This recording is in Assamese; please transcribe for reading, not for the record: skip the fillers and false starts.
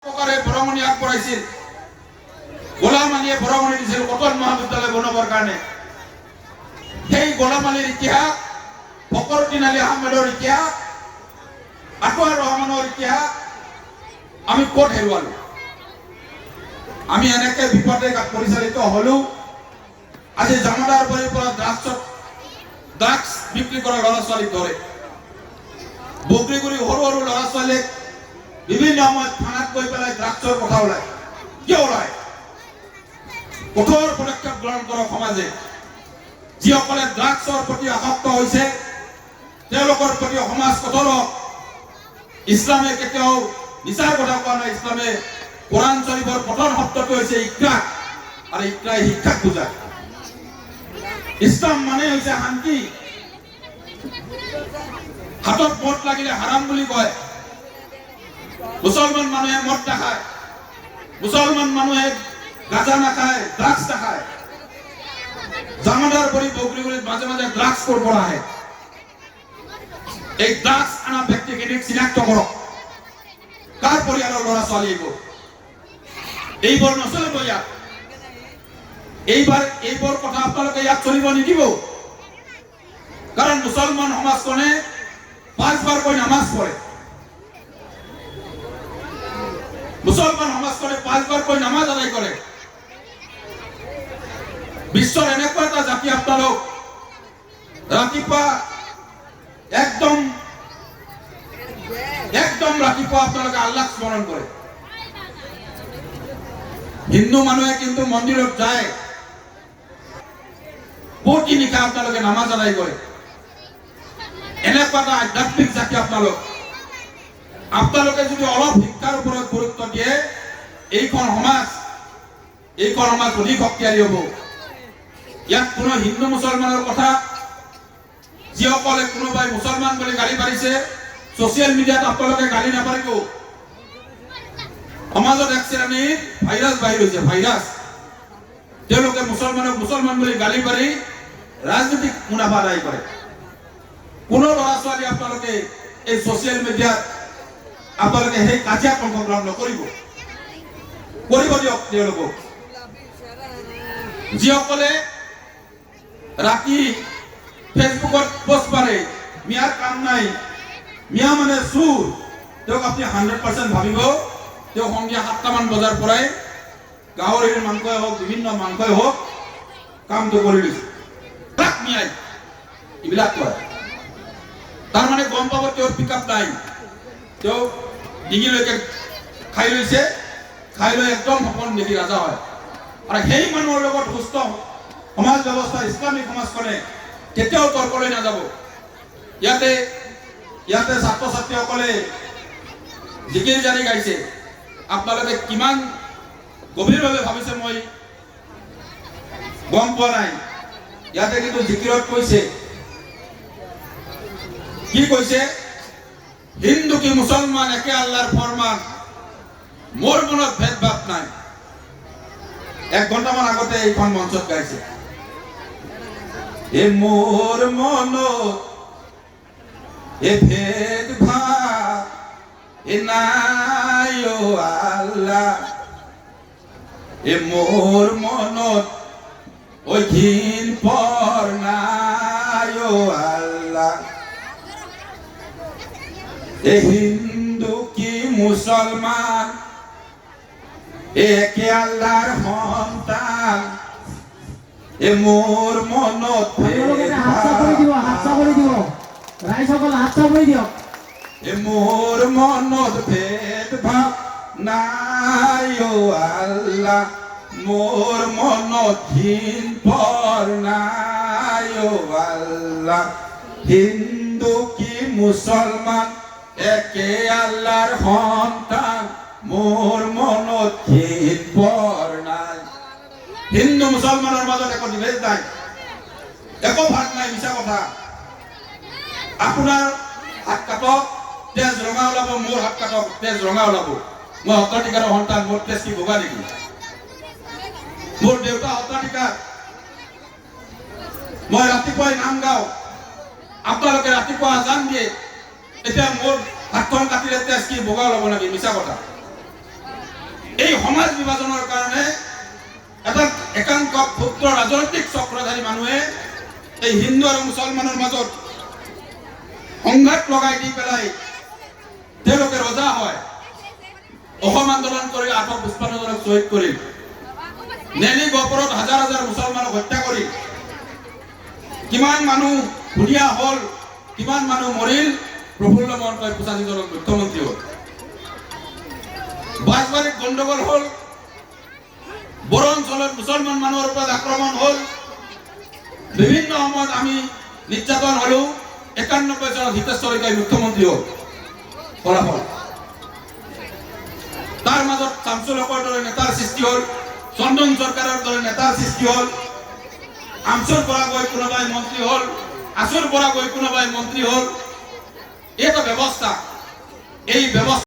চৰকাৰে বৰঙণি আগবঢ়াইছিল, গোলাম আলীয়ে বৰঙণি দিছিল কটন মহাবিদ্যালয় বনাবৰ কাৰণে। সেই গোলাম আলীৰ ইতিহাস, ফখৰুদ্দিন আলী আহমেদৰ ইতিহাস, আতৱাৰ ৰহমানৰ ইতিহাস আমি ক'ত হেৰুৱালো? আমি এনেকে বিপদে পৰিচালিত হলো। আজি জামাদাৰ বাৰীৰ পৰা ড্ৰাগছ বিক্ৰী কৰা ল'ৰা ছোৱালীক ধৰে, বগৰীগুৰি সৰু সৰু ল'ৰা ছোৱালীক বিভিন্ন সময়ত থানাত গৈ পেলাই ড্ৰাগছৰ কথা ওলায়। কিয় ওলায়? কঠোৰ পদক্ষেপ গ্ৰহণ কৰক সমাজে। যিসকলে ড্ৰাগছৰ প্ৰতি আসক্ত হৈছে তেওঁলোকৰ প্ৰতি সমাজ কঠোৰ হওক। ইছলামে কেতিয়াও নিচাৰ কথা কোৱা নাই। ইছলামে কোৰআন শৰীফৰ প্ৰথম শব্দটো হৈছে ইকৰা, আৰু ইকৰাই শিক্ষাক বুজায়। ইছলাম মানে হৈছে শান্তি। হাতত মদ লাগিলে হাৰাম বুলি কয়। মুছলমান মানুহে মদ নাখায়, মুছলমান মানুহে গাঁজা নাখায়, ড্ৰাগছ নাখায়। জামাদাৰ বাৰী বগৰীগুৰিত মাজে মাজে ড্ৰাগছ ক'ৰ পৰা আহে? এই ড্ৰাগছ আনা ব্যক্তিখিনিক চিনাক্ত কৰক। কাৰ পৰিয়ালৰ ল'ৰা ছোৱালী এইবোৰ নচলিব ইয়াত। এইবোৰ কথা আপোনালোকে ইয়াত চলিব নিদিব। কাৰণ মুছলমান সমাজখনে 5 বাৰকৈ নামাজ পঢ়ে। মুছলমান সমাজখনে 5 বাৰকৈ নামাজ আদায় কৰে। বিশ্বৰ এনেকুৱা এটা জাতি আপোনালোক ৰাতিপুৱা একদম ৰাতিপুৱা আপোনালোকে আল্লাহক স্মৰণ কৰে। হিন্দু মানুহে কিন্তু মন্দিৰত যায়, পুৱতি নিশা আপোনালোকে নামাজ আদায় কৰে। এনেকুৱা এটা আধ্যাত্মিক জাতি আপোনালোকে যদি অলপ শিক্ষাৰ ওপৰত গুৰুত্ব দিয়ে, এইখন সমাজ অধিক শক্তিশালী হ'ব। ইয়াত কোনো হিন্দু মুছলমানৰ কথা, যিসকলে কোনোবাই মুছলমান বুলি গালি পাৰিছে ছচিয়েল মিডিয়াত আপোনালোকে গালি নাপাৰিব। সমাজত এক শ্ৰেণীৰ ভাইৰাছ বাহিৰ হৈছে, ভাইৰাছ। তেওঁলোকে মুছলমানক মুছলমান বুলি গালি পাৰি ৰাজনৈতিক মুনাফা আদায় কৰে। কোনো ল'ৰা ছোৱালী আপোনালোকে এই ছচিয়েল মিডিয়াত আপোনালোকে সেই কাজিয়াত অংশগ্ৰহণ নকৰিব, কৰিব দিয়ক তেওঁলোকক। যিসকলে ৰাতি ফেচবুকত পোষ্ট পাৰে, মিয়াৰ কাম নাই, মিয়া মানে চুৰ, তেওঁক আপুনি 100% ভাবিব তেওঁ সন্ধিয়া 7টামান বজাৰ পৰাই গাহৰিৰ মাংসই হওক, বিভিন্ন মাংসই হওক কামটো কৰি লৈছে। মিয়াই এইবিলাক কয়, তাৰমানে গম পাব তেওঁৰ পিকআপ নাই, তেওঁ ডিঙিলৈকে খাই লৈছে, খাই লৈ একদম সপোন দেখি ৰাজা হয়। আৰু সেই মানুহৰ লগত সুস্থ সমাজ ব্যৱস্থা, ইছলামিক সমাজখনে কেতিয়াও তৰ্কলৈ নাযাব। ইয়াতে ছাত্ৰ ছাত্ৰীসকলে জিকিৰ জাৰি গাইছে। আপোনালোকে কিমান গভীৰভাৱে ভাবিছে মই গম পোৱা নাই। ইয়াতে কিন্তু জিকিৰত কৈছে, কি কৈছে? হিন্দু কি মুছলমান একে আল্লাহৰ ফৰমান, মোৰ মনত ভেদভাৱ নাই। 1 ঘণ্টামান আগতে এইখন মঞ্চত গাইছে। মোৰ মনত ভেদভাৱ নাই অ আল্লাহ, মোৰ মনত ঘিন পৰ নাই অ আল্লাহ। হিন্দু কি মুছলমান একে আল্লাহৰ সন্তান, মোৰ মনত মোৰ মনত ভেদভাৱ নাই অ আল্লাহ, মোৰ মনত ঘিন পৰ নাই অ আল্লাহ। হিন্দু কি মুছলমান একে আল্লাহৰ সন্তান, মোৰ মনত ঘিন পৰ নাই। হিন্দু মুছলমানৰ মাজত একো বিভেদ নাই, একো ভাগ নাই, মিছা কথা। আপোনাৰ হাত কাটক, তেজ ৰঙা ওলাব, মোৰ হাত কাটক, তেজ ৰঙা ওলাব। মই সত্ৰাধিকাৰৰ সন্তান, মোৰ তেজ কি বগা নেকি? মোৰ দেউতা সত্ৰাধিকাৰ, মই ৰাতিপুৱাই নাম গাওঁ, আপোনালোকে ৰাতিপুৱা আজান দিয়ে, এতিয়া মোৰ হাতখন কাটিলে তেজ কি বগা ওলাব নেকি? মিছা কথা। সমাজ বিভাজনৰ কাৰণে এটা একাংশ ক্ষুদ্ৰ ৰাজনৈতিক চক্ৰধাৰী মানুহে এই হিন্দু আৰু মুছলমানৰ মাজত সংঘাত লগাই দি পেলাই তেওঁলোকে ৰজা হয় অসম আন্দোলন কৰি 855 জনক শ্বহীদ কৰিল নেলি গহপুৰত হাজাৰ হাজাৰ মুছলমানক হত্যা কৰি কিমান মানুহ ভুলীয়া হল কিমান মানুহ মৰিল প্ৰফুল্ল মহন্তই 85 জনক মুখ্যমন্ত্ৰী হল বাছবাৰীত গণ্ডগোল হল বড়ো অঞ্চলত মুছলমান মানুহৰ ওপৰত আক্ৰমণ হল বিভিন্ন সময়ত আমি নিৰ্যাতন হলো 91 চনত হিতেশ শইকীয়াই মুখ্যমন্ত্ৰী হল ফলাফল তাৰ মাজত শামছুল হকৰ দৰে নেতাৰ সৃষ্টি হল চন্দন সৰকাৰৰ দৰে নেতাৰ সৃষ্টি হল আমচুৰ পৰা গৈ কোনোবাই মন্ত্ৰী হল আচুৰ পৰা গৈ কোনোবাই মন্ত্ৰী হল এটা ব্যৱস্থা এই ব্যৱস্থা